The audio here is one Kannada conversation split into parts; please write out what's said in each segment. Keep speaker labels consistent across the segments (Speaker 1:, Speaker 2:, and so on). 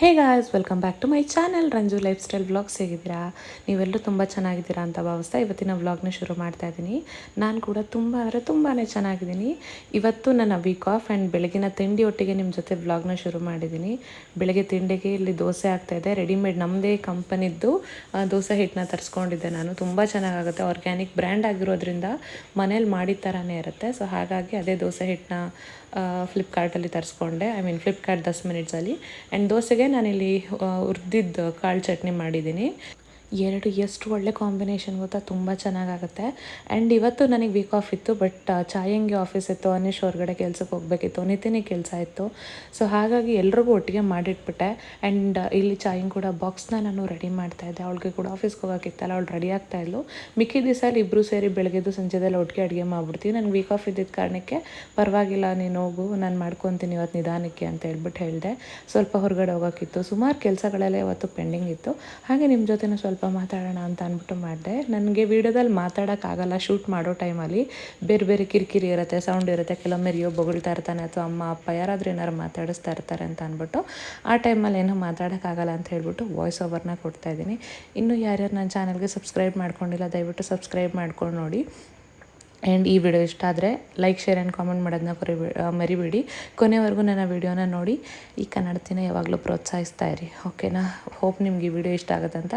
Speaker 1: Hey guys, welcome back to my channel Ranju lifestyle vlogs. ಹೇಗಿದ್ದೀರಾ? ನೀವೆಲ್ಲರೂ ತುಂಬ ಚೆನ್ನಾಗಿದ್ದೀರಾ ಅಂತ ಭಾವಿಸ್ತಾ ಇವತ್ತಿನ ವ್ಲಾಗ್ನ ಶುರು ಮಾಡ್ತಾ ಇದ್ದೀನಿ. ನಾನು ಕೂಡ ತುಂಬಾ ಚೆನ್ನಾಗಿದ್ದೀನಿ. ಇವತ್ತು ನನ್ನ ವೀಕ್ ಆಫ್ ಆ್ಯಂಡ್ ಬೆಳಗಿನ ತಿಂಡಿ ಒಟ್ಟಿಗೆ ನಿಮ್ಮ ಜೊತೆ ವ್ಲಾಗ್ನ ಶುರು ಮಾಡಿದ್ದೀನಿ. ಬೆಳಗ್ಗೆ ತಿಂಡಿಗೆ ಇಲ್ಲಿ ದೋಸೆ ಆಗ್ತಾಯಿದೆ. ರೆಡಿಮೇಡ್ ನಮ್ಮದೇ ಕಂಪನಿದ್ದು ದೋಸೆ ಹಿಟ್ಟನ್ನ ತರಿಸ್ಕೊಂಡಿದ್ದೆ ನಾನು. ತುಂಬ ಚೆನ್ನಾಗಾಗುತ್ತೆ. ಆರ್ಗ್ಯಾನಿಕ್ ಬ್ರ್ಯಾಂಡ್ ಆಗಿರೋದ್ರಿಂದ ಮನೇಲಿ ಮಾಡಿದ ಥರನೇ ಇರುತ್ತೆ. ಸೊ ಹಾಗಾಗಿ ಅದೇ ದೋಸೆ ಹಿಟ್ಟನ್ನ ಫ್ಲಿಪ್ಕಾರ್ಟಲ್ಲಿ ತರಿಸ್ಕೊಂಡೆ. ಫ್ಲಿಪ್ಕಾರ್ಟ್ 10 ಮಿನಿಟ್ಸಲ್ಲಿ. ಆ್ಯಂಡ್ ದೋಸೆಗೆ ನಾನಿಲ್ಲಿ ಹುರಿದಿದ್ದು ಕಾಳು ಚಟ್ನಿ ಮಾಡಿದ್ದೀನಿ. ಎರಡು ಎಷ್ಟು ಒಳ್ಳೆ ಕಾಂಬಿನೇಷನ್ ಗೊತ್ತಾ, ತುಂಬ ಚೆನ್ನಾಗಾಗುತ್ತೆ. ಆ್ಯಂಡ್ ಇವತ್ತು ನನಗೆ ವೀಕ್ ಆಫ್ ಇತ್ತು, ಬಟ್ ಚಾಯಂಗೆ ಆಫೀಸ್ ಇತ್ತು, ಅನೀಶ್ ಹೊರಗಡೆ ಕೆಲ್ಸಕ್ಕೆ ಹೋಗಬೇಕಿತ್ತು, ನಿತಿನಿಗೆ ಕೆಲಸ ಇತ್ತು. ಸೊ ಹಾಗಾಗಿ ಎಲ್ರಿಗೂ ಒಟ್ಟಿಗೆ ಮಾಡಿಟ್ಬಿಟ್ಟೆ. ಆ್ಯಂಡ್ ಇಲ್ಲಿ ಚಾಯಿಂಗ್ ಕೂಡ ಬಾಕ್ಸ್ನ ನಾನು ರೆಡಿ ಮಾಡ್ತಾಯಿದ್ದೆ. ಅವಳಿಗೆ ಕೂಡ ಆಫೀಸ್ಗೆ ಹೋಗೋಕ್ಕಿತ್ತಲ್ಲ, ಅವಳು ರೆಡಿ ಆಗ್ತಾಯಿದ್ಲು. ಮಿಕ್ಕಿ ದಿವಸಲ್ಲಿ ಇಬ್ಬರು ಸೇರಿ ಬೆಳಗ್ಗೆದು ಸಂಜೆದೆಲ್ಲ ಒಟ್ಟಿಗೆ ಅಡುಗೆ ಮಾಡಿಬಿಡ್ತೀವಿ. ನನಗೆ ವೀಕ್ ಆಫ್ ಇದ್ದಿದ್ದ ಕಾರಣಕ್ಕೆ ಪರವಾಗಿಲ್ಲ, ನೀನು ಹೋಗು, ನಾನು ಮಾಡ್ಕೊತೀನಿ ಇವತ್ತು ನಿಧಾನಕ್ಕೆ ಅಂತ ಹೇಳ್ಬಿಟ್ಟು ಹೇಳಿದೆ. ಸ್ವಲ್ಪ ಹೊರಗಡೆ ಹೋಗೋಕ್ಕಿತ್ತು, ಸುಮಾರು ಕೆಲಸಗಳೆಲ್ಲ ಇವತ್ತು ಪೆಂಡಿಂಗ್ ಇತ್ತು. ಹಾಗೆ ನಿಮ್ಮ ಜೊತೆನೂ ಸ್ವಲ್ಪ ಮಾತಾಡೋಣ ಅಂತ ಅಂದ್ಬಿಟ್ಟು ಮಾಡಿದೆ. ನನಗೆ ವೀಡಿಯೋದಲ್ಲಿ ಮಾತಾಡೋಕ್ಕಾಗಲ್ಲ. ಶೂಟ್ ಮಾಡೋ ಟೈಮಲ್ಲಿ ಬೇರೆ ಬೇರೆ ಕಿರಿಕಿರಿ ಇರುತ್ತೆ, ಸೌಂಡ್ ಇರುತ್ತೆ. ಕೆಲವೊಮ್ಮೆ ರಿಯೋ ಬೊಗಳ್ತಾ ಇರ್ತಾನೆ ಅಥವಾ ಅಮ್ಮ ಅಪ್ಪ ಯಾರಾದರೂ ಏನಾರು ಮಾತಾಡಿಸ್ತಾ ಇರ್ತಾರೆ ಅಂತ ಅಂದ್ಬಿಟ್ಟು ಆ ಟೈಮಲ್ಲಿ ಏನೂ ಮಾತಾಡೋಕ್ಕಾಗಲ್ಲ ಅಂತ ಹೇಳ್ಬಿಟ್ಟು ವಾಯ್ಸ್ ಓವರ್ನ ಕೊಡ್ತಾಯಿದ್ದೀನಿ. ಇನ್ನೂ ಯಾರ್ಯಾರು ನನ್ನ ಚಾನಲ್ಗೆ ಸಬ್ಸ್ಕ್ರೈಬ್ ಮಾಡ್ಕೊಂಡಿಲ್ಲ ದಯವಿಟ್ಟು ಸಬ್ಸ್ಕ್ರೈಬ್ ಮಾಡ್ಕೊಂಡು ನೋಡಿ. ಆ್ಯಂಡ್ ಈ ವಿಡಿಯೋ ಇಷ್ಟ ಆದರೆ ಲೈಕ್, ಶೇರ್ ಆ್ಯಂಡ್ ಕಾಮೆಂಟ್ ಮಾಡೋದನ್ನ ಮರಿಬೇಡಿ. ಕೊನೆವರೆಗೂ ನನ್ನ ವಿಡಿಯೋನ ನೋಡಿ ಈ ಕನ್ನಡತಿನ ಯಾವಾಗಲೂ ಪ್ರೋತ್ಸಾಹಿಸ್ತಾ ಇರಿ, ಓಕೆನಾ? ಹೋಪ್ ನಿಮ್ಗೆ ಈ ವಿಡಿಯೋ ಇಷ್ಟ ಆಗುತ್ತೆ ಅಂತ.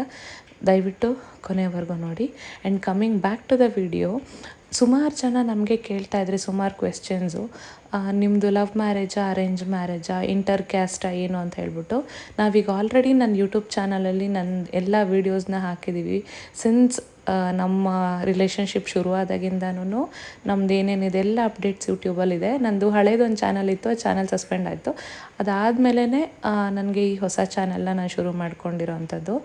Speaker 1: ದಯವಿಟ್ಟು ಕೊನೆವರೆಗೂ ನೋಡಿ. And coming back to the video, ಸುಮಾರು ಜನ ನಮಗೆ ಕೇಳ್ತಾಯಿದ್ರಿ ಸುಮಾರು ಕ್ವೆಶ್ಚನ್ಸು. ನಿಮ್ಮದು ಲವ್ ಮ್ಯಾರೇಜಾ, ಅರೇಂಜ್ ಮ್ಯಾರೇಜಾ, ಇಂಟರ್ ಕ್ಯಾಸ್ಟಾ ಏನು ಅಂತ ಹೇಳ್ಬಿಟ್ಟು. ನಾವೀಗ ಆಲ್ರೆಡಿ ನನ್ನ ಯೂಟ್ಯೂಬ್ ಚಾನಲಲ್ಲಿ ನನ್ನ ಎಲ್ಲ ವೀಡಿಯೋಸ್ನ ಹಾಕಿದ್ದೀವಿ. ಸಿನ್ಸ್ ನಮ್ಮ ರಿಲೇಷನ್ಶಿಪ್ ಶುರುವಾದಾಗಿಂದನೂ ನಮ್ದು ಏನೇನಿದೆ ಎಲ್ಲ ಅಪ್ಡೇಟ್ಸ್ ಯೂಟ್ಯೂಬಲ್ಲಿದೆ. ನಂದು ಹಳೇದೊಂದು ಚಾನಲ್ ಇತ್ತು, ಆ ಚಾನಲ್ ಸಸ್ಪೆಂಡ್ ಆಯಿತು. ಅದಾದಮೇಲೆ ನನಗೆ ಈ ಹೊಸ ಚಾನಲ್ನ ನಾನು ಶುರು ಮಾಡ್ಕೊಂಡಿರೋ ಅಂಥದ್ದು.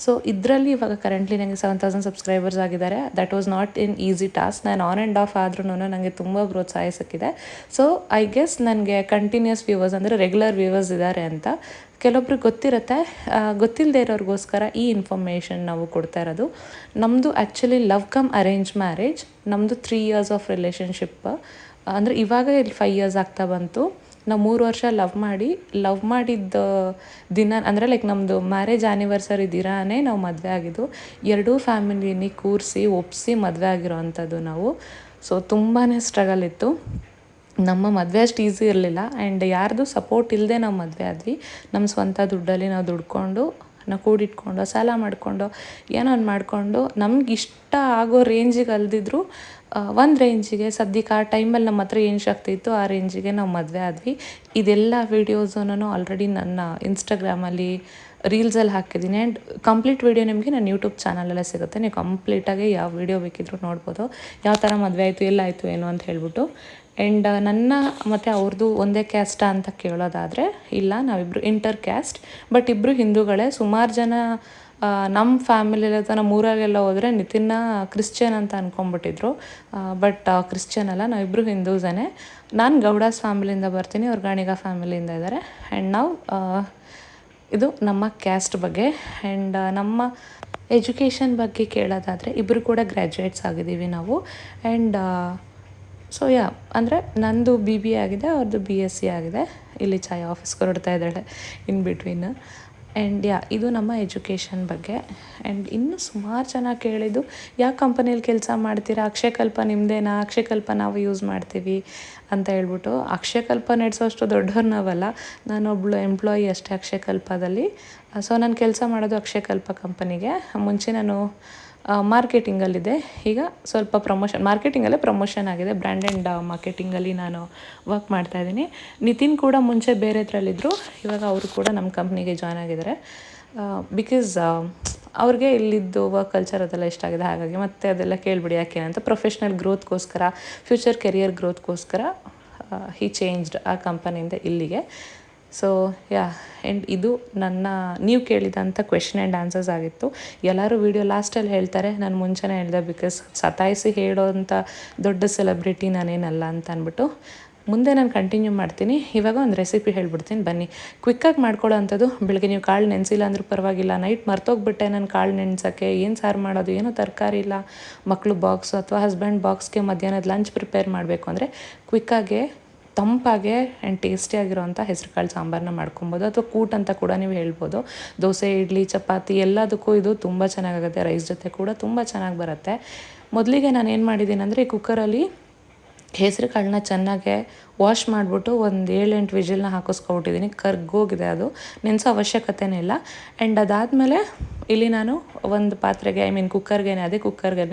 Speaker 1: ಸೊ ಇದರಲ್ಲಿ ಇವಾಗ ಕರೆಂಟ್ಲಿ ನನಗೆ 7,000 ಸಬ್ಸ್ಕ್ರೈಬರ್ಸ್ ಆಗಿದ್ದಾರೆ. That was not in easy task. ನಾನು ಆನ್ ಆ್ಯಂಡ್ ಆಫ್ ಆದ್ರೂ ನನಗೆ ತುಂಬ ಪ್ರೋತ್ಸಾಹ ಸಿಕ್ಕಿದೆ. ಸೊ ಐ ಗೆಸ್ ನನಗೆ ಕಂಟಿನ್ಯೂಸ್ ವ್ಯೂವರ್ಸ್ ಅಂದರೆ ರೆಗ್ಯುಲರ್ ವ್ಯೂವರ್ಸ್ ಇದ್ದಾರೆ ಅಂತ. ಕೆಲವೊಬ್ರಿಗೆ ಗೊತ್ತಿರುತ್ತೆ, ಗೊತ್ತಿಲ್ಲದೆ ಇರೋರಿಗೋಸ್ಕರ ಈ ಇನ್ಫಾರ್ಮೇಷನ್ ನಾವು ಕೊಡ್ತಾ ಇರೋದು. ನಮ್ಮದು actually love come arrange marriage. ನಮ್ಮದು 3 years ಆಫ್ ರಿಲೇಷನ್ಶಿಪ್. ಅಂದರೆ ಇವಾಗ ಇಲ್ಲಿ 5 years ಆಗ್ತಾ ಬಂತು. ನಾವು 3 ವರ್ಷ ಲವ್ ಮಾಡಿದ್ದ ದಿನ ಅಂದರೆ ಲೈಕ್ ನಮ್ಮದು ಮ್ಯಾರೇಜ್ ಆ್ಯನಿವರ್ಸರಿ ದಿನಾನೇ ನಾವು ಮದುವೆ ಆಗಿದ್ದು. ಎರಡೂ ಫ್ಯಾಮಿಲಿನಿ ಕೂರಿಸಿ ಒಪ್ಪಿಸಿ ಮದುವೆ ಆಗಿರೋ ಅಂಥದ್ದು ನಾವು. ಸೊ ತುಂಬಾ ಸ್ಟ್ರಗಲ್ ಇತ್ತು. ನಮ್ಮ ಮದುವೆ ಅಷ್ಟು ಈಸಿ ಇರಲಿಲ್ಲ. ಆ್ಯಂಡ್ ಯಾರ್ದು ಸಪೋರ್ಟ್ ಇಲ್ಲದೆ ನಾವು ಮದುವೆ ಆದ್ವಿ. ನಮ್ಮ ಸ್ವಂತ ದುಡ್ಡಲ್ಲಿ ನಾವು ದುಡ್ಕೊಂಡು, ನಾವು ಕೂಡಿಟ್ಕೊಂಡು, ಸಾಲ ಮಾಡಿಕೊಂಡು, ಏನೋ ಒಂದು ಮಾಡಿಕೊಂಡು ನಮ್ಗೆ ಇಷ್ಟ ಆಗೋ ರೇಂಜಿಗೆ ಅಲ್ದಿದ್ರು ಒಂದು ರೇಂಜಿಗೆ ಸದ್ಯಕ್ಕೆ ಆ ಟೈಮಲ್ಲಿ ನಮ್ಮ ಹತ್ರ ಏನು ಶಕ್ತಿ ಇತ್ತು ಆ ರೇಂಜಿಗೆ ನಾವು ಮದುವೆ ಆದ್ವಿ. ಇದೆಲ್ಲ ವೀಡಿಯೋಸನ್ನು ಆಲ್ರೆಡಿ ನನ್ನ ಇನ್ಸ್ಟಾಗ್ರಾಮಲ್ಲಿ ರೀಲ್ಸಲ್ಲಿ ಹಾಕಿದ್ದೀನಿ. ಆ್ಯಂಡ್ ಕಂಪ್ಲೀಟ್ ವೀಡಿಯೋ ನಿಮಗೆ ನನ್ನ ಯೂಟ್ಯೂಬ್ ಚಾನಲಲ್ಲೇ ಸಿಗುತ್ತೆ. ನೀವು ಕಂಪ್ಲೀಟಾಗಿ ಯಾವ ವೀಡಿಯೋ ಬೇಕಿದ್ರೂ ನೋಡ್ಬೋದು, ಯಾವ ಥರ ಮದುವೆ ಆಯಿತು, ಎಲ್ಲಾಯಿತು ಏನು ಅಂತ ಹೇಳ್ಬಿಟ್ಟು. ಆ್ಯಂಡ್ ನನ್ನ ಮತ್ತು ಅವ್ರದ್ದು ಒಂದೇ ಕ್ಯಾಸ್ಟಾ ಅಂತ ಕೇಳೋದಾದರೆ ಇಲ್ಲ, ನಾವಿಬ್ಬರು ಇಂಟರ್ ಕ್ಯಾಸ್ಟ್. ಬಟ್ ಇಬ್ಬರು ಹಿಂದೂಗಳೇ. ಸುಮಾರು ಜನ ನಮ್ಮ ಫ್ಯಾಮಿಲಿಯಲ್ಲಿ ಅಥವಾ ನಮ್ಮ ಊರಲ್ಲೆಲ್ಲ ಹೋದರೆ ನಿತಿನ್ನ ಕ್ರಿಶ್ಚಿಯನ್ ಅಂತ ಅಂದ್ಕೊಂಬಿಟ್ಟಿದ್ರು. ಬಟ್ ಕ್ರಿಶ್ಚಿಯನ್ ಅಲ್ಲ, ನಾವಿಬ್ಬರು ಹಿಂದೂಸೇ. ನಾನು ಗೌಡಾಸ್ ಫ್ಯಾಮಿಲಿಯಿಂದ ಬರ್ತೀನಿ, ಅವ್ರು ಗಾಣಿಗ ಫ್ಯಾಮಿಲಿಯಿಂದ ಇದ್ದಾರೆ. ಆ್ಯಂಡ್ ನಾವು ಇದು ನಮ್ಮ ಕ್ಯಾಸ್ಟ್ ಬಗ್ಗೆ. ಆ್ಯಂಡ್ ನಮ್ಮ ಎಜುಕೇಷನ್ ಬಗ್ಗೆ ಕೇಳೋದಾದರೆ ಇಬ್ಬರು ಕೂಡ ಗ್ರ್ಯಾಜುಯೇಟ್ಸ್ ಆಗಿದ್ದೀವಿ ನಾವು. ಆ್ಯಂಡ್ ಸೊ ಅಂದರೆ ನಂದು BBA ಆಗಿದೆ, ಅವ್ರದ್ದು BSc ಆಗಿದೆ. ಇಲ್ಲಿ ಚಾಯ್ ಆಫೀಸ್ಗೆ ಹೊರಡ್ತಾ ಇದ್ದಾಳೆ ಇನ್ ಬಿಟ್ವೀನ್. ಆ್ಯಂಡ್ ಇದು ನಮ್ಮ ಎಜುಕೇಷನ್ ಬಗ್ಗೆ. ಆ್ಯಂಡ್ ಇನ್ನೂ ಸುಮಾರು ಜನ ಕೇಳಿದ್ದು, ಯಾವ ಕಂಪನಿಯಲ್ಲಿ ಕೆಲಸ ಮಾಡ್ತೀರಾ, ಅಕ್ಷಯಕಲ್ಪ ನಿಮ್ಮದೇನಾ, ಅಕ್ಷಯಕಲ್ಪ ನಾವು ಯೂಸ್ ಮಾಡ್ತೀವಿ ಅಂತ ಹೇಳ್ಬಿಟ್ಟು. ಅಕ್ಷಯಕಲ್ಪ ನಡೆಸೋಷ್ಟು ದೊಡ್ಡವ್ರು ನಾವಲ್ಲ, ನಾನೊಬ್ಬಳು ಎಂಪ್ಲಾಯಿ ಅಷ್ಟೇ ಅಕ್ಷಯಕಲ್ಪದಲ್ಲಿ. ಸೊ ನಾನು ಕೆಲಸ ಮಾಡೋದು ಅಕ್ಷಯಕಲ್ಪ ಕಂಪನಿಗೆ. ಮುಂಚೆ ನಾನು ಮಾರ್ಕೆಟಿಂಗಲ್ಲಿದೆ. ಈಗ ಸ್ವಲ್ಪ ಮಾರ್ಕೆಟಿಂಗಲ್ಲೇ ಪ್ರಮೋಷನ್ ಆಗಿದೆ. ಬ್ರ್ಯಾಂಡ್ ಆ್ಯಂಡ್ ಮಾರ್ಕೆಟಿಂಗಲ್ಲಿ ನಾನು ವರ್ಕ್ ಮಾಡ್ತಾಯಿದ್ದೀನಿ. ನಿತಿನ್ ಕೂಡ ಮುಂಚೆ ಬೇರೆ ಥರಲ್ಲಿದ್ದರು, ಇವಾಗ ಅವರು ಕೂಡ ನಮ್ಮ ಕಂಪ್ನಿಗೆ ಜಾಯ್ನ್ ಆಗಿದ್ದಾರೆ. ಬಿಕಾಸ್ ಅವ್ರಿಗೆ ಇಲ್ಲಿದ್ದು ವರ್ಕ್ ಕಲ್ಚರ್ ಅದೆಲ್ಲ ಇಷ್ಟ ಆಗಿದೆ. ಹಾಗಾಗಿ ಮತ್ತೆ ಅದೆಲ್ಲ ಕೇಳಿಬಿಡಿ ಯಾಕೇನಂತ. ಪ್ರೊಫೆಷ್ನಲ್ ಗ್ರೋತ್ಗೋಸ್ಕರ, ಫ್ಯೂಚರ್ ಕೆರಿಯರ್ ಗ್ರೋತ್ಗೋಸ್ಕರ ಹಿ ಚೇಂಜ್ಡ್ ಆ ಕಂಪನಿಯಿಂದ ಇಲ್ಲಿಗೆ. ಸೊ ಆ್ಯಂಡ್ ಇದು ನೀವು ಕೇಳಿದಂಥ ಕ್ವೆಶ್ಚನ್ ಆ್ಯಂಡ್ ಆನ್ಸರ್ಸ್ ಆಗಿತ್ತು. ಎಲ್ಲರೂ ವೀಡಿಯೋ ಲಾಸ್ಟಲ್ಲಿ ಹೇಳ್ತಾರೆ, ನಾನು ಮುಂಚೆನೇ ಹೇಳಿದೆ, ಬಿಕಾಸ್ ಸತಾಯಿಸಿ ಹೇಳೋವಂಥ ದೊಡ್ಡ ಸೆಲೆಬ್ರಿಟಿ ನಾನೇನಲ್ಲ ಅಂತ ಅಂದ್ಬಿಟ್ಟು. ಮುಂದೆ ನಾನು ಕಂಟಿನ್ಯೂ ಮಾಡ್ತೀನಿ. ಇವಾಗ ಒಂದು ರೆಸಿಪಿ ಹೇಳ್ಬಿಡ್ತೀನಿ ಬನ್ನಿ. ಕ್ವಿಕ್ಕಾಗಿ ಮಾಡ್ಕೊಳ್ಳೋ ಅಂಥದ್ದು. ಬೆಳಗ್ಗೆ ನೀವು ಕಾಳು ನೆನೆಸಿಲ್ಲ ಅಂದರೂ ಪರವಾಗಿಲ್ಲ, ನೈಟ್ ಮರ್ತೋಗ್ಬಿಟ್ಟೆ ನಾನು ಕಾಳು ನೆನೆಸೋಕ್ಕೆ, ಏನು ಸಾರು ಮಾಡೋದು, ಏನೂ ತರಕಾರಿ ಇಲ್ಲ, ಮಕ್ಕಳು ಬಾಕ್ಸು ಅಥವಾ ಹಸ್ಬೆಂಡ್ ಬಾಕ್ಸ್ಗೆ ಮಧ್ಯಾಹ್ನದ ಲಂಚ್ ಪ್ರಿಪೇರ್ ಮಾಡಬೇಕು ಅಂದರೆ ಕ್ವಿಕ್ಕಾಗೆ ತಂಪಾಗೆ ಆ್ಯಂಡ್ ಟೇಸ್ಟಿಯಾಗಿರೋಂಥ ಹೆಸರುಕಾಳು ಸಾಂಬಾರನ್ನ ಮಾಡ್ಕೊಬೋದು, ಅಥವಾ ಕೂಟ್ ಅಂತ ಕೂಡ ನೀವು ಹೇಳ್ಬೋದು. ದೋಸೆ, ಇಡ್ಲಿ, ಚಪಾತಿ ಎಲ್ಲದಕ್ಕೂ ಇದು ತುಂಬ ಚೆನ್ನಾಗಾಗುತ್ತೆ. ರೈಸ್ ಜೊತೆ ಕೂಡ ತುಂಬ ಚೆನ್ನಾಗಿ ಬರುತ್ತೆ. ಮೊದಲಿಗೆ ನಾನು ಏನು ಮಾಡಿದ್ದೀನಿ ಅಂದರೆ, ಈ ಕುಕ್ಕರಲ್ಲಿ ಹೆಸರು ಕಾಳನ್ನ ಚೆನ್ನಾಗೆ ವಾಶ್ ಮಾಡಿಬಿಟ್ಟು ಒಂದು 7-8 ವಿಜಿಲ್ನ ಹಾಕಿಸ್ಕೊಬಿಟ್ಟಿದ್ದೀನಿ. ಕರ್ಗೋಗಿದೆ, ಅದು ನೆನೆಸೋ ಅವಶ್ಯಕತೆನೇ ಇಲ್ಲ. ಆ್ಯಂಡ್ ಅದಾದಮೇಲೆ ಇಲ್ಲಿ ನಾನು ಒಂದು ಪಾತ್ರೆಗೆ, ಅದೇ ಕುಕ್ಕರ್ಗೆ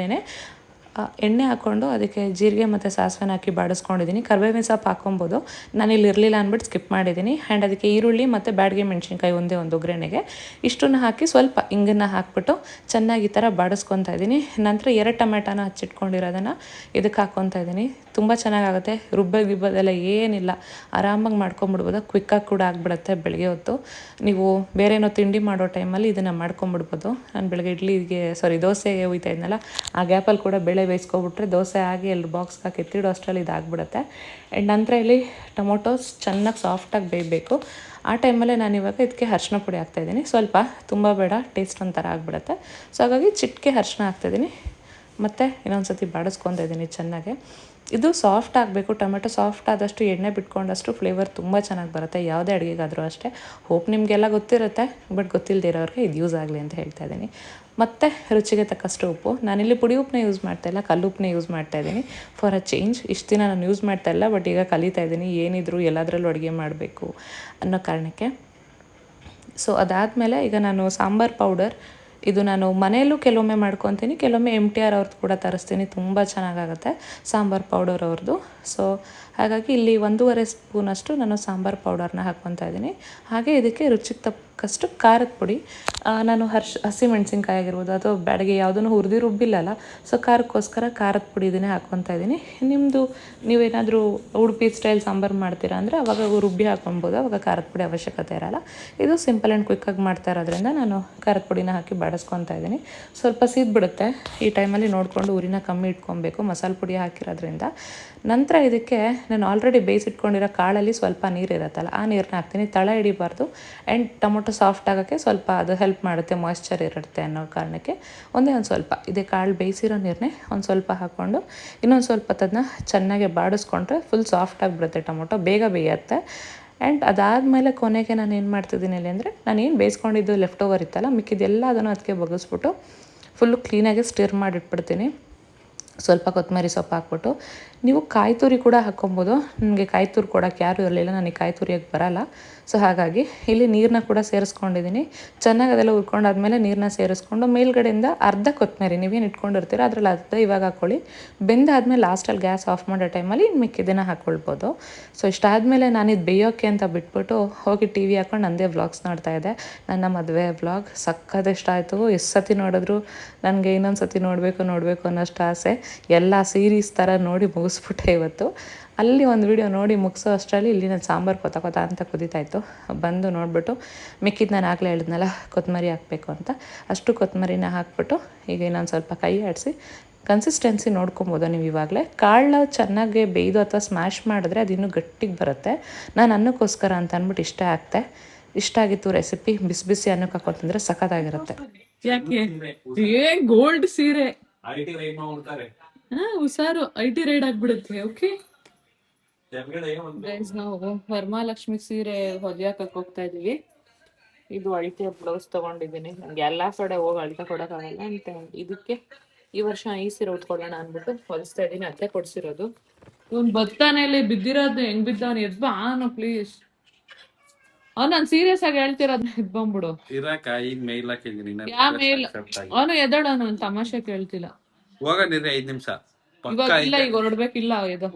Speaker 1: ಎಣ್ಣೆ ಹಾಕ್ಕೊಂಡು ಅದಕ್ಕೆ ಜೀರಿಗೆ ಮತ್ತು ಸಾಸಿವೆನ ಹಾಕಿ ಬಾಡಿಸ್ಕೊಂಡಿದ್ದೀನಿ. ಕರಿಬೇವಿನ ಸೊಪ್ಪು ಹಾಕ್ಕೊಬೋದು, ನಾನಿಲ್ಲಿ ಇರಲಿಲ್ಲ ಅಂದ್ಬಿಟ್ಟು ಸ್ಕಿಪ್ ಮಾಡಿದ್ದೀನಿ. ಆ್ಯಂಡ್ ಅದಕ್ಕೆ ಈರುಳ್ಳಿ ಮತ್ತು ಬ್ಯಾಡಗೆ ಮೆಣಸಿನ್ಕಾಯಿ ಒಂದೇ ಒಂದು ಒಗ್ಗರಣೆಗೆ ಇಷ್ಟನ್ನು ಹಾಕಿ ಸ್ವಲ್ಪ ಹಿಂಗನ್ನು ಹಾಕ್ಬಿಟ್ಟು ಚೆನ್ನಾಗಿ ಈ ಥರ ಬಾಡಿಸ್ಕೊತಾ ಇದ್ದೀನಿ. ನಂತರ 2 ಟೊಮೆಟೊನ ಹಚ್ಚಿಟ್ಕೊಂಡಿರೋದನ್ನು ಇದಕ್ಕೆ ಹಾಕ್ಕೊತಾ ಇದ್ದೀನಿ. ತುಂಬ ಚೆನ್ನಾಗಾಗುತ್ತೆ. ಗಿಬ್ಬದೆಲ್ಲ ಏನಿಲ್ಲ, ಆರಾಮಾಗಿ ಮಾಡ್ಕೊಂಬಿಡ್ಬೋದು. ಕ್ವಿಕ್ಕಾಗಿ ಕೂಡ ಆಗಿಬಿಡುತ್ತೆ. ಬೆಳಗ್ಗೆ ಹೊತ್ತು ನೀವು ಬೇರೆ ಏನೋ ತಿಂಡಿ ಮಾಡೋ ಟೈಮಲ್ಲಿ ಇದನ್ನು ಮಾಡ್ಕೊಂಬಿಡ್ಬೋದು. ನಾನು ಬೆಳಗ್ಗೆ ದೋಸೆಗೆ ಹುಯ್ತಾ ಇದ್ನಲ್ಲ, ಆ ಗ್ಯಾಪಲ್ಲಿ ಕೂಡ ಬೇಳೆ ಬೇಯಿಸ್ಕೊಬಿಟ್ರೆ ದೋಸೆ ಆಗಿ ಎಲ್ಲ ಬಾಕ್ಸ್ಗೆ ಹಾಕಿ ಎತ್ತಿಡೋ ಅಷ್ಟರಲ್ಲಿ ಇದಾಗ್ಬಿಡುತ್ತೆ. ಆ್ಯಂಡ್ ನಂತರ ಇಲ್ಲಿ ಟೊಮೊಟೊಸ್ ಚೆನ್ನಾಗಿ ಸಾಫ್ಟಾಗಿ ಬೇಯಬೇಕು. ಆ ಟೈಮಲ್ಲೇ ನಾನು ಇವಾಗ ಇದಕ್ಕೆ ಅರಿಶಿನ ಪುಡಿ ಹಾಕ್ತಾಯಿದ್ದೀನಿ. ಸ್ವಲ್ಪ ತುಂಬ ಬೇಡ, ಟೇಸ್ಟ್ ಒಂಥರ ಆಗಿಬಿಡುತ್ತೆ. ಸೊ ಹಾಗಾಗಿ ಚಿಟಿಕೆ ಅರಿಶಿನ ಹಾಕ್ತಾಯಿದ್ದೀನಿ. ಮತ್ತು ಇನ್ನೊಂದು ಸತಿ ಬಾಡಿಸ್ಕೊತಾ ಇದ್ದೀನಿ ಚೆನ್ನಾಗೆ. ಇದು ಸಾಫ್ಟ್ ಆಗಬೇಕು. ಟೊಮೆಟೊ ಸಾಫ್ಟ್ ಆದಷ್ಟು, ಎಣ್ಣೆ ಬಿಟ್ಕೊಂಡಷ್ಟು ಫ್ಲೇವರ್ ತುಂಬ ಚೆನ್ನಾಗಿ ಬರುತ್ತೆ, ಯಾವುದೇ ಅಡುಗೆಗಾದರೂ ಅಷ್ಟೇ. ಹೋಪ್ ನಿಮಗೆಲ್ಲ ಗೊತ್ತಿರುತ್ತೆ, ಬಟ್ ಗೊತ್ತಿಲ್ಲದೆ ಇರೋರಿಗೆ ಇದು ಯೂಸ್ ಆಗಲಿ ಅಂತ ಹೇಳ್ತಾ ಇದ್ದೀನಿ. ಮತ್ತು ರುಚಿಗೆ ತಕ್ಕಷ್ಟು ಉಪ್ಪು. ನಾನಿಲ್ಲಿ ಪುಡಿ ಉಪ್ಪನ್ನ ಯೂಸ್ ಮಾಡ್ತಾಯಿಲ್ಲ, ಕಲ್ಲು ಉಪ್ಪನ್ನ ಯೂಸ್ ಮಾಡ್ತಾಯಿದ್ದೀನಿ ಫಾರ್ ಅ ಚೇಂಜ್. ಇಷ್ಟು ದಿನ ನಾನು ಯೂಸ್ ಮಾಡ್ತಾಯಿಲ್ಲ, ಬಟ್ ಈಗ ಕಲಿತಾ ಇದ್ದೀನಿ ಏನಿದ್ರು ಎಲ್ಲದರಲ್ಲೂ ಅಡುಗೆ ಮಾಡಬೇಕು ಅನ್ನೋ ಕಾರಣಕ್ಕೆ. ಸೊ ಅದಾದಮೇಲೆ ಈಗ ನಾನು ಸಾಂಬಾರು ಪೌಡರ್, ಇದು ನಾನು ಮನೆಯಲ್ಲೂ ಕೆಲವೊಮ್ಮೆ ಮಾಡ್ಕೊತೀನಿ, ಕೆಲವೊಮ್ಮೆ MTR ಅವ್ರದ್ದು ಕೂಡ ತರಿಸ್ತೀನಿ. ತುಂಬ ಚೆನ್ನಾಗಾಗುತ್ತೆ ಸಾಂಬಾರು ಪೌಡರ್ ಅವ್ರದ್ದು. ಸೊ ಹಾಗಾಗಿ ಇಲ್ಲಿ 1.5 ಸ್ಪೂನಷ್ಟು ನಾನು ಸಾಂಬಾರು ಪೌಡರ್ನ ಹಾಕ್ಕೊತಾ ಇದ್ದೀನಿ. ಹಾಗೆ ಇದಕ್ಕೆ ರುಚಿಗೆ ತಕ್ಕಷ್ಟು ಖಾರದ ಪುಡಿ. ನಾನು ಹಸಿಮೆಣ್ಸಿನ್ಕಾಯಿ ಆಗಿರ್ಬೋದು ಅಥವಾ ಬ್ಯಾಡಗೆ ಯಾವುದನ್ನು ಹುರಿದು ರುಬ್ಬಿಲ್ಲಲ್ಲ, ಸೊ ಖಾರಕ್ಕೋಸ್ಕರ ಖಾರದ ಪುಡಿ ಇದನ್ನೇ ಹಾಕ್ಕೊತಾ ಇದ್ದೀನಿ. ನೀವೇನಾದರೂ ಉಡುಪಿ ಸ್ಟೈಲ್ ಸಾಂಬಾರು ಮಾಡ್ತೀರಾ ಅಂದರೆ ಅವಾಗ ರುಬ್ಬಿ ಹಾಕ್ಕೊಬೋದು, ಅವಾಗ ಖಾರದ ಪುಡಿ ಅವಶ್ಯಕತೆ ಇರೋಲ್ಲ. ಇದು ಸಿಂಪಲ್ ಆ್ಯಂಡ್ ಕ್ವಿಕ್ಕಾಗಿ ಮಾಡ್ತಾ ಇರೋದ್ರಿಂದ ನಾನು ಖಾರದ ಪುಡಿನ ಹಾಕಿ ಬಾಡಿಸ್ಕೊತಾ ಇದ್ದೀನಿ. ಸ್ವಲ್ಪ ಸೀದ್ಬಿಡುತ್ತೆ, ಈ ಟೈಮಲ್ಲಿ ನೋಡಿಕೊಂಡು ಉರಿನ ಕಮ್ಮಿ ಇಟ್ಕೊಬೇಕು, ಮಸಾಲೆ ಪುಡಿ ಹಾಕಿರೋದ್ರಿಂದ. ನಂತರ ಇದಕ್ಕೆ ನಾನು ಆಲ್ರೆಡಿ ಬೇಯಿಸಿಟ್ಕೊಂಡಿರೋ ಕಾಳಲ್ಲಿ ಸ್ವಲ್ಪ ನೀರು ಇರುತ್ತಲ್ಲ, ಆ ನೀರನ್ನ ಹಾಕ್ತೀನಿ. ತಳ ಹಿಡಿಬಾರ್ದು. ಆ್ಯಂಡ್ ಟೊಮೊಟೊ ಸಾಫ್ಟ್ ಆಗೋಕ್ಕೆ ಸ್ವಲ್ಪ ಅದು ಹೆಲ್ಪ್ ಮಾಡುತ್ತೆ, ಮಾಯ್ಶ್ಚರ್ ಇರುತ್ತೆ ಅನ್ನೋ ಕಾರಣಕ್ಕೆ ಒಂದು ಸ್ವಲ್ಪ ಇದೇ ಕಾಳು ಬೇಯಿಸಿರೋ ನೀರನ್ನೇ ಒಂದು ಸ್ವಲ್ಪ ಹಾಕ್ಕೊಂಡು ಇನ್ನೊಂದು ಸ್ವಲ್ಪ ಅದನ್ನ ಚೆನ್ನಾಗಿ ಬಾಡಿಸ್ಕೊಂಡ್ರೆ ಫುಲ್ ಸಾಫ್ಟ್ ಆಗಿಬಿಡುತ್ತೆ. ಟೊಮೊಟೊ ಬೇಗ ಬೇಯುತ್ತೆ. ಆ್ಯಂಡ್ ಅದಾದಮೇಲೆ ಕೊನೆಗೆ ನಾನು ಏನು ಮಾಡ್ತಿದ್ದೀನಿ ಅಲ್ಲಿ ಅಂದರೆ, ನಾನೇನು ಬೇಯಿಸ್ಕೊಂಡಿದ್ದು ಲೆಫ್ಟ್ ಓವರ್ ಇತ್ತಲ್ಲ, ಮಿಕ್ಕಿದೆಲ್ಲ ಅದನ್ನು ಅದಕ್ಕೆ ಬಗ್ಗಿಸ್ಬಿಟ್ಟು ಫುಲ್ಲು ಕ್ಲೀನಾಗಿ ಸ್ಟಿರ್ ಮಾಡಿಟ್ಬಿಡ್ತೀನಿ. ಸ್ವಲ್ಪ ಕೊತ್ತಂಬರಿ ಸೊಪ್ಪು ಹಾಕ್ಬಿಟ್ಟು, ನೀವು ಕಾಯಿ ತುರಿ ಕೂಡ ಹಾಕ್ಕೊಬೋದು. ನನಗೆ ಕಾಯಿ ತುರಿ ಕೊಡೋಕ್ಕೆ ಯಾರೂ ಇರಲಿಲ್ಲ, ನನಗೆ ಕಾಯಿ ತುರಿಯೋಕ್ಕೆ ಬರೋಲ್ಲ. ಸೊ ಹಾಗಾಗಿ ಇಲ್ಲಿ ನೀರನ್ನ ಕೂಡ ಸೇರಿಸ್ಕೊಂಡಿದ್ದೀನಿ. ಚೆನ್ನಾಗಿ ಅದೆಲ್ಲ ಹುರ್ಕೊಂಡಾದ್ಮೇಲೆ ನೀರನ್ನ ಸೇರಿಸ್ಕೊಂಡು ಮೇಲ್ಗಡೆಯಿಂದ ಅರ್ಧ ಕೊತ್ತಂಬರಿ, ನೀವೇನು ಇಟ್ಕೊಂಡಿರ್ತೀರ ಅದರಲ್ಲಿ ಅರ್ಧ ಇವಾಗ ಹಾಕ್ಕೊಳ್ಳಿ. ಬೆಂದಾದ್ಮೇಲೆ ಲಾಸ್ಟಲ್ಲಿ ಗ್ಯಾಸ್ ಆಫ್ ಮಾಡೋ ಟೈಮಲ್ಲಿ ಮಿಕ್ಕಿದ್ದನ್ನು ಹಾಕ್ಕೊಳ್ಬೋದು. ಸೊ ಇಷ್ಟಾದಮೇಲೆ ನಾನಿದು ಬೇಯೋಕ್ಕೆ ಅಂತ ಬಿಟ್ಬಿಟ್ಟು ಹೋಗಿ TV ಹಾಕ್ಕೊಂಡು ನನ್ನದೇ ವ್ಲಾಗ್ಸ್ ನೋಡ್ತಾಯಿದ್ದೆ. ನನ್ನ ಮದುವೆ ವ್ಲಾಗ್ ಸಖತ್ ಇಷ್ಟ ಆಯಿತು. ಎಷ್ಟು ಸತಿ ನೋಡಿದ್ರು ನನಗೆ ಇನ್ನೊಂದು ಸತಿ ನೋಡಬೇಕು ಅನ್ನೋಷ್ಟು ಆಸೆ. ಎಲ್ಲ ಸೀರೀಸ್ ಥರ ನೋಡಿ ಮುಗಿಸ್ಬಿಟ್ಟೆ ಇವತ್ತು. ಅಲ್ಲಿ ಒಂದು ವಿಡಿಯೋ ನೋಡಿ ಮುಗಿಸೋ ಅಷ್ಟರಲ್ಲಿ ಇಲ್ಲಿ ನಾನು ಸಾಂಬಾರು ಕೊತ ಅಂತ ಕುದೀತಾಯಿತ್ತು. ಬಂದು ನೋಡಿಬಿಟ್ಟು ಮಿಕ್ಕಿದ್ದು ನಾನು ಆಗಲೇ ಹೇಳಿದ್ನಲ್ಲ ಕೊತ್ತಂಬರಿ ಹಾಕಬೇಕು ಅಂತ, ಅಷ್ಟು ಕೊತ್ತಂಬರಿನ ಹಾಕ್ಬಿಟ್ಟು ಈಗ ಇನ್ನೊಂದು ಸ್ವಲ್ಪ ಕೈ ಆಡಿಸಿ ಕನ್ಸಿಸ್ಟೆನ್ಸಿ ನೋಡ್ಕೊಬೋದು ನೀವು. ಇವಾಗಲೇ ಕಾಳನ್ನ ಚೆನ್ನಾಗಿ ಬೇಯ್ದು ಅಥವಾ ಸ್ಮ್ಯಾಶ್ ಮಾಡಿದ್ರೆ ಅದು ಇನ್ನೂ ಗಟ್ಟಿಗೆ ಬರುತ್ತೆ. ನಾನು ಅನ್ನಕ್ಕೋಸ್ಕರ ಅಂತ ಅಂದ್ಬಿಟ್ಟು ಇಷ್ಟ ಆಗಿತ್ತು ರೆಸಿಪಿ. ಬಿಸಿ ಅನ್ನಕ್ಕೆ ಹಾಕೋತಂದ್ರೆ ಸಖತ್ತಾಗಿರುತ್ತೆ.
Speaker 2: ಯಾಕೆ ಗೋಲ್ಡ್ ಸೀರೆ ಹುಷಾರು, IT ರೈಡ್ ಆಗ್ಬಿಡುತ್ತೆ. ಓಕೆ ಗೈಸ್, ನಾವು ವರಮಹಾಲಕ್ಷ್ಮಿ ಸೀರೆ ಹೊಲಿಯಾಕಕ್ಕೆ ಹೋಗ್ತಾ ಇದೀವಿ. ಇದು ಅಳತೆ ಬ್ಲೌಸ್ ತಗೊಂಡಿದ್ದೀನಿ. ನಂಗೆ ಎಲ್ಲಾ ಕಡೆ ಹೋಗಿ ಅಳತೆ ಕೊಡೋಕ್ಕಾಗಲ್ಲ ಅಂತ ಇದಕ್ಕೆ ಈ ವರ್ಷ ಈ ಸೀರೆ ಉಟ್ಕೊಳ್ಳೋಣ ಅಂದ್ಬಿಟ್ಟು ಹೊಲಿಸ್ತಾ ಇದ್ದೀನಿ. ಅತ್ತೆ ಕೊಡ್ಸಿರೋದು. ಇವ್ನು ಬತ್ತಾನೆಯಲ್ಲಿ ಬಿದ್ದಿರೋದು ಹೆಂಗ್ ಬಿದ್ದವನು, ಎದ್ಬಾ ಅವನು ಪ್ಲೀಸ್. ನಾನು ಸೀರಿಯಸ್ ಆಗಿ ಹೇಳ್ತಿರೋದು, ಎದ್ಬಂದ್ಬಿಡು. ಯಾ ಮೇಲ್ ಅವನು ಎದಳೋನು, ತಮಾಷೆ ಕೇಳ್ತಿಲ್ಲ.
Speaker 3: ಹೋಗನಿರಿ 5 ನಿಮಿಷ
Speaker 2: ಇವಾಗ ಇಲ್ಲ, ಈಗ ಹೊರಡ್ಬೇಕಿಲ್ಲ. ಇದು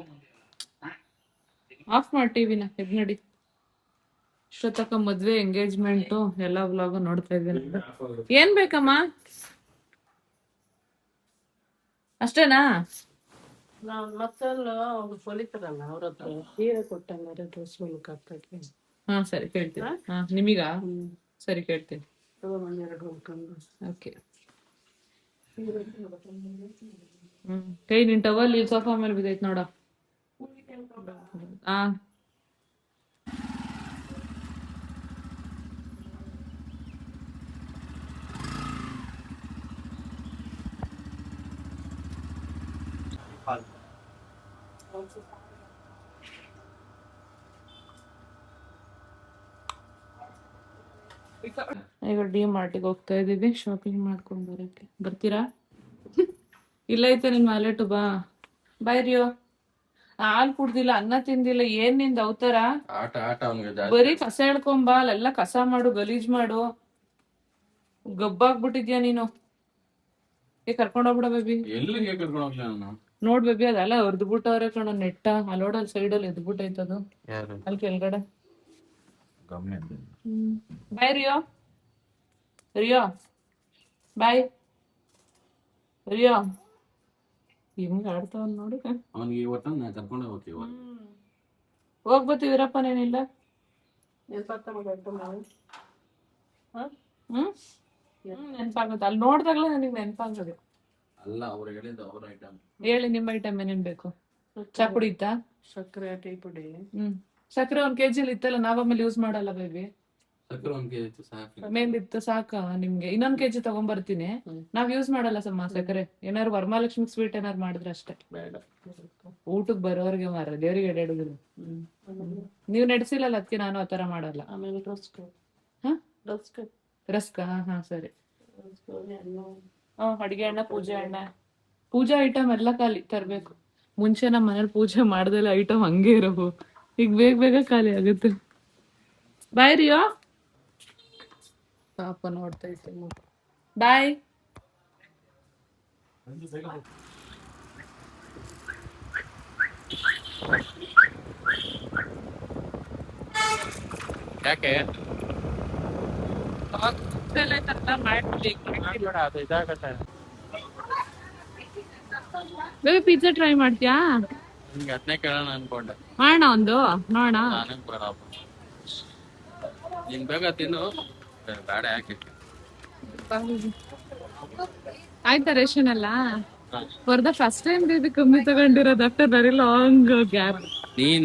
Speaker 2: ಆಫ್ ಮಾಡಿ ಟಿವಿನ, ಎದ್ ನಡಿ. ಇಷ್ಟೊತ್ತಕ ಮದ್ವೆ ಎಂಗೇಜ್ಮೆಂಟು ಎಲ್ಲಾ ವ್ಲಾಗ್ ನೋಡ್ತಾ ಇದ್ದೀನಿ. ಏನ್ ಬೇಕಮ್ಮ? ಅಷ್ಟೇನಾ? ಮತ್ತಲ್ಲ ಹೊಲಿತಾರಲ್ಲ ಅವ್ರ ಹತ್ರ ಸೀರೆ ಕೊಟ್ಟ ಮೇಲೆ ಡ್ರೆಸ್ ಹೊಲಕ್ ಹಾಕ್ತೈತಿ. ಹಾ ಸರಿ ಕೇಳ್ತೀನಿ. ಹಾ ನಿಮೀಗ ಸರಿ ಕೇಳ್ತೀನಿ. ಓಕೆ. ಕೈ ನಿನ್ ಟವಲ್ ಇಲ್ಲಿ ಸೋಫಾ ಮೇಲೆ ಬಿದ್ದೈತ್ ನೋಡ. ಆ ಈಗ ಡಿ ಮಾರ್ಟಿಗೆ ಹೋಗ್ತಾ ಇದೀವಿ ಶಾಪಿಂಗ್ ಮಾಡ್ಕೊಂಡ್ ಬರಕ್ಕೆ. ಬರ್ತೀರಾ? ಇಲ್ಲ ಐತೆ ನಿನ್ ವ್ಯಾಲೆಟ್. ಬಾ ಬಾಯ್ ರಿಯೋ. ಹಾಲ್ ಕುಡ್ದಿಲ್ಲ, ಅನ್ನ ತಿಂದಿಲ್ಲ, ಏನ್ ನಿಂದ ಅವತಾರ?
Speaker 3: ಆಟ ಆಟ ಅವ್ನಿಗೆ ಜಾಸ್ತಿ.
Speaker 2: ಬರೀ ಕಸ ಹೇಳ್ಕೊಂಬಾ, ಅಲ್ಲೆಲ್ಲ ಕಸ ಮಾಡು, ಗಲೀಜ್ ಮಾಡು. ಗಬ್ಬಾಗ್ಬಿಟ್ಟಿದ್ಯಾ ನೀನು. ಕರ್ಕೊಂಡ್ ಹೋಗ್ಬಿಡ ಬೇಬಿ.
Speaker 3: ಎಲ್ಲಿಗೆ ಕರ್ಕೊಂಡು ಹೋಗ್ಲಿ ನಾನು?
Speaker 2: ನೋಡ್ ಬೇಬಿ, ಅದೆಲ್ಲ ಹೊರ್ದ್ಬಿಟ್ಟವ್ರೆ ಕಣ ನೆಟ್ಟ. ಅಲ್ಲೋಡಲ್ ಸೈಡಲ್ಲಿ ಎದ್ಬಿಟ್ಟೈತದು
Speaker 3: ಯಾರು?
Speaker 2: ಅಲ್ಲಿ ಕೆಳಗಡೆ.
Speaker 3: ಗಮ್ಮೆ.
Speaker 2: ಬಾಯ್ ರಿಯೋ. ರಿಯೋ ಬಾಯ್. ರಿಯೋ ಹಿಂಗ್ ಆಡ್ತಾವ ನೋಡಿ.
Speaker 3: ಅವನಿಗೆ ಇವತ್ತು ನಾ ಕರ್ಕೊಂಡೇ ಹೋಗ್ತೀವಿ.
Speaker 2: ಹೋಗ್ಬತ್ತೀವಿರಪ್ಪ, ನೇನಿಲ್ಲ. ನೆನ್ಪಾಗುತ್ತೆ, ಅಲ್ಲಿ ನೋಡ್ದಾಗ್ಲೇ ನನಗೆ ನೆನ್ಪಾಗೋದು.
Speaker 3: ಅಲ್ಲ, ಅವ್ರು ಹೇಳಿದ್ದು ಅವ್ರ ಐಟಮ್.
Speaker 2: ಹೇಳಿ ನಿಮ್ಮ ಐಟಮ್ ಏನೇನ್ ಬೇಕು? ಚಾ ಪುಡಿ ಇತ್ತಾ?
Speaker 4: ಸಕ್ಕರೆ, ಟೀ ಪುಡಿ.
Speaker 2: ಸಕ್ಕರೆ 1 kg ಇತ್ತಲ್ಲ, ನಾವ್ ಆಮೇಲೆ ಯೂಸ್ ಮಾಡಲ್ಲ ಬೇಬಿ.
Speaker 3: ಸಕ್ಕರೆ 1 kg ಇತ್ತು ಸಾಕು.
Speaker 2: ಮೇಲಿತ್ತು ಸಾಕ ನಿಮ್ಗೆ? ಇನ್ನೊಂದ್ kg ತಗೊಂಡ್ಬರ್ತೀನಿ. ನಾವ್ ಯೂಸ್ ಮಾಡಲ್ಲ ಸಮ್ಮ ಸಕ್ಕರೆ. ಏನಾರು ವರಮಹಾಲಕ್ಷ್ಮಿ ಸ್ವೀಟ್ ಏನಾರು ಮಾಡಿದ್ರೆ ಅಷ್ಟೇ.
Speaker 4: ಬೇಡ.
Speaker 2: ಊಟಕ್ ಬರೋರ್ಗೆ ಮಾರ, ದೇವ್ರಿಗೆ ಎಡೆಡುದಿಲ್ಲ. ನೀವ್ ನಡೆಸಿಲ್ಲಲ್ಲ, ಅದಕ್ಕೆ ನಾನು ಆತರ ಮಾಡಲ್ಲ.
Speaker 4: ಆಮೇಲೆ ರಸ್ಕ್.
Speaker 2: ಹ?
Speaker 4: ರಸ್ಕ್.
Speaker 2: ರಸ್ಕ? ಹಾ ಸರಿ.
Speaker 4: ಹಣ್ಣು.
Speaker 2: ಅಡಿಗೆ ಎಣ್ಣೆ, ಪೂಜೆ ಎಣ್ಣೆ, ಪೂಜಾ ಐಟಮ್ ಎಲ್ಲ ಖಾಲಿ ತರ್ಬೇಕು. ಮುಂಚೆ ನಮ್ಮ ಮನೇಲಿ ಪೂಜೆ ಮಾಡ್ದೆಲ್ಲ ಐಟಮ್ ಹಂಗೆ ಇರವು, ಈಗ ಬೇಗ ಬೇಗ ಖಾಲಿ ಆಗುತ್ತೆ. ಬಾಯ್ ರಿಯೋ. ಪಾಪ ನೋಡ್ತಾ ಇತ್ತು. ಬಾಯ್.
Speaker 3: ಯಾಕೆ?
Speaker 2: ಬೇಬಿ ಪಿಜ್ಜಾ ಟ್ರೈ ಮಾಡ್ತೀಯಾ?
Speaker 3: ನಿಮ್ಗೆ ಅದನ್ನೇ ಕೇಳೋಣ ಅನ್ಕೊಂಡೆ.
Speaker 2: ಮಾಡೋಣ ಒಂದು, ನೋಡೋಣ.
Speaker 3: ನನಗೆ ಬರಪ್ಪ. ನಿನ್ ಬೇಗ ತಿನ್ನು. ಬೇಡ ಯಾಕೆ?
Speaker 2: ಆಯ್ತಾ ರೇಷನ್ ಎಲ್ಲ? For the first time baby ಕಮ್ಮಿ ತಗೊಂಡಿರೋದು ಆಫ್ಟರ್ ವೆರಿ ಲಾಂಗ್ ಗ್ಯಾಪ್.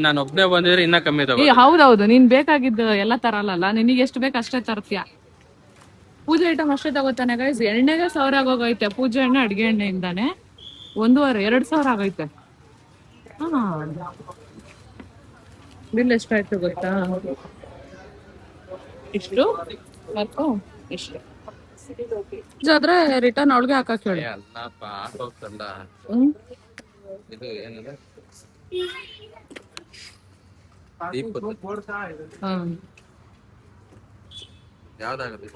Speaker 3: ನಾನು ಒಬ್ನೇ ಬಂದಿದ್ರೆ ಇನ್ನ ಕಮ್ಮಿ ತಗೋ.
Speaker 2: ಹೌದೌದು, ನೀನ್ ಬೇಕಾಗಿದ್ದು ಎಲ್ಲ ತರಲ್ಲ, ನಿನಗೆ ಎಷ್ಟು ಬೇಕು ಅಷ್ಟೇ ತರ್ತೀಯ. ಪೂಜೆ ಐಟಮ್ ಅಷ್ಟೇ ತಗೋತಾನೆ ಗೈಸ್. ಎಣ್ಣೆಗೆ 1000 ಆಗೋಗೈತೆ, ಪೂಜೆ ಎಣ್ಣೆ ಅಡಿಗೆ ಎಣ್ಣೆಯಿಂದಾನೆ 1,500-2,000 ಆಗೈತೆ. ಬಿಲ್ ಎಷ್ಟಾಯ್ತು ಗೊತ್ತಾ? ಇಷ್ಟು ಮತ್ತು ಇಷ್ಟು. ಆದ್ರೆ ರಿಟರ್ನ್ ಅವಳಿಗೆ ಹಾಕಕ್ ಹೇಳಿ.
Speaker 3: ಅಲ್ಲಪ್ಪ, ಆಟೋಗ್ತಲ್ಲ. ಇದು ಏನಂದ್ರೆ ಯಾವ್ದಾಗುತ್ತೆ?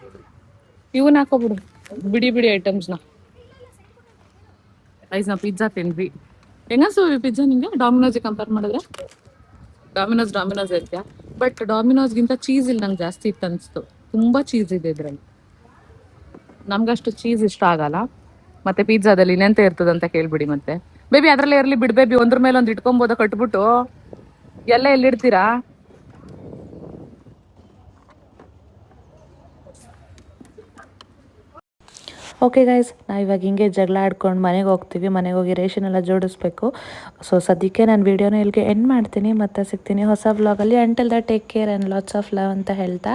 Speaker 2: ಇವನ್ ಹಾಕೋಬಿಡು, ಬಿಡಿ ಬಿಡಿ ಐಟಮ್ಸ್ನ. ರೈಸ್ ನಾ ಪಿಜ್ಜಾ ತಿಂದ್ವಿ. ಹೆಂಗಸು ಪಿಜ್ಜಾ ನಿಂಗೆ ಡಾಮಿನೋಸ್ ಕಂಪೇರ್ ಮಾಡಿದ್ರೆ? ಡಾಮಿನೋಸ್ ಇರ್ತೀಯ, ಬಟ್ ಡಾಮಿನೋಸ್ಗಿಂತ ಚೀಸ್ ಇಲ್ಲಿ ನಂಗೆ ಜಾಸ್ತಿ ಇತ್ತು ಅನ್ಸ್ತು. ತುಂಬಾ ಚೀಸ್ ಇದೆ ಇದ್ರಲ್ಲಿ. ನಮ್ಗಷ್ಟು ಚೀಸ್ ಇಷ್ಟ ಆಗಲ್ಲ. ಮತ್ತೆ ಪಿಜ್ಜಾದಲ್ಲಿ ಇನ್ನೆಂತ ಇರ್ತದೆ ಅಂತ ಕೇಳ್ಬಿಡಿ ಮತ್ತೆ. ಬೇಬಿ ಅದ್ರಲ್ಲೇ ಇರ್ಲಿ ಬಿಡ್ ಬೇಬಿ, ಒಂದ್ರ ಮೇಲೆ ಒಂದು ಇಟ್ಕೊಬೋದ ಕಟ್ಬಿಟ್ಟು. ಎಲ್ಲ ಎಲ್ಲಿಡ್ತೀರಾ?
Speaker 1: ಓಕೆ ಗೈಸ್, ನಾವು ಇವಾಗ ಹಿಂಗೆ ಜಗಳ ಆಡ್ಕೊಂಡು ಮನೆಗೆ ಹೋಗ್ತೀವಿ. ಮನೆಗೆ ಹೋಗಿ ರೇಷನ್ ಎಲ್ಲ ಜೋಡಿಸ್ಬೇಕು. ಸೊ ಸದ್ಯಕ್ಕೆ ನಾನು ವೀಡಿಯೋನ ಇಲ್ಲಿಗೆ ಎಂಡ್ ಮಾಡ್ತೀನಿ. ಮತ್ತೆ ಸಿಗ್ತೀನಿ ಹೊಸ ವ್ಲಾಗಲ್ಲಿ. Until the take care and lots of love ಅಂತ ಹೇಳ್ತಾ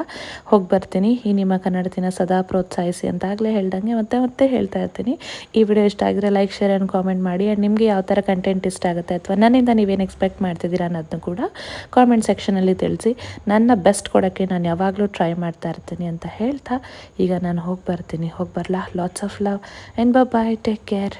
Speaker 1: ಹೋಗಿ ಬರ್ತೀನಿ. ಈ ನಿಮ್ಮ ಕನ್ನಡತಿನ ಸದಾ ಪ್ರೋತ್ಸಾಹಿಸಿ ಅಂತ ಆಗಲೇ ಹೇಳ್ದಂಗೆ ಮತ್ತೆ ಹೇಳ್ತಾ ಇರ್ತೀನಿ. ಈ ವಿಡಿಯೋ ಇಷ್ಟ ಆಗಿದ್ರೆ ಲೈಕ್, ಶೇರ್ ಆ್ಯಂಡ್ ಕಾಮೆಂಟ್ ಮಾಡಿ. ಆ್ಯಂಡ್ ನಿಮಗೆ ಯಾವ ಥರ ಕಂಟೆಂಟ್ ಇಷ್ಟ ಆಗುತ್ತೆ ಅಥವಾ ನನ್ನಿಂದ ನೀವೇನು ಎಕ್ಸ್ಪೆಕ್ಟ್ ಮಾಡ್ತಿದ್ದೀರಾ ಅನ್ನೋದನ್ನು ಕೂಡ ಕಾಮೆಂಟ್ ಸೆಕ್ಷನಲ್ಲಿ ತಿಳಿಸಿ. ನನ್ನ ಬೆಸ್ಟ್ ಕೊಡೋಕ್ಕೆ ನಾನು ಯಾವಾಗಲೂ ಟ್ರೈ ಮಾಡ್ತಾ ಇರ್ತೀನಿ ಅಂತ ಹೇಳ್ತಾ ಈಗ ನಾನು ಹೋಗಿ ಬರ್ತೀನಿ. ಹೋಗಿ ಬರಲಾ? Lots of love and bye-bye. Take care.